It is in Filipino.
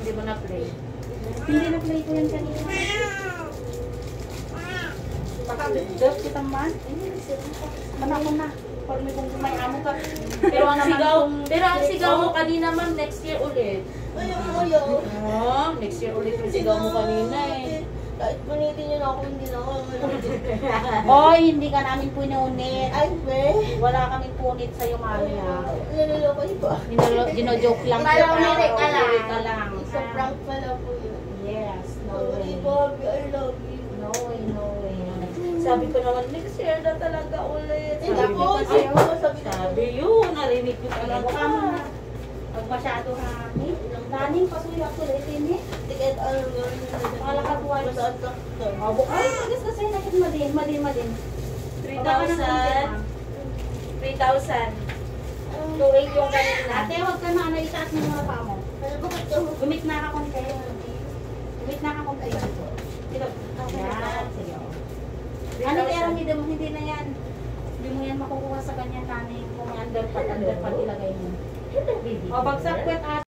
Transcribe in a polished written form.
Hindi mo na-play. Hindi na-play ko yan kanina. Baka dap kita man. Manako na. Pag may amo ka. Pero ang sigaw mo kanina ma'am, next year ulit. Ayaw. Oh, next year ulit yung sigaw mo kanina eh. Kahit punitin niyo na ako, hindi na ako manulit. Oy, hindi ka namin pununit. Ay, be. Wala kaming punit sa'yo, mami ha. Naluloko niyo ba? Gino-joke lang Parang umirik ka lang. Umirik ka lang. Sa prank pala po yun. Yes, no way. Sorry, Bobby, I love you. No way, no way. Sabi ko naman, next year na talaga ulit. Hindi Sabi ako, ko, sabi ko, sabi yun, narinig ko talaga. Huwag ka muna. Huwag masyado hangin. Daning pasuyo ako ulit ini. Tiket, alam mo, Pangalakat white. Masaan ka? Ay, magis kasi nakit madin. 3,000. 3,000. 2,800 yung kanina. Ate, huwag ka na. Itaas mo muna pa mo. Ano ba ito? Gumit na ka konti. Gumit na ka konti. Dito. Yan. Sige. Ano kaya hindi na yan. Hindi mo yan makukuha sa ganyan nanin. Kung may underpad ilagay mo. O, bagsak kwet ate.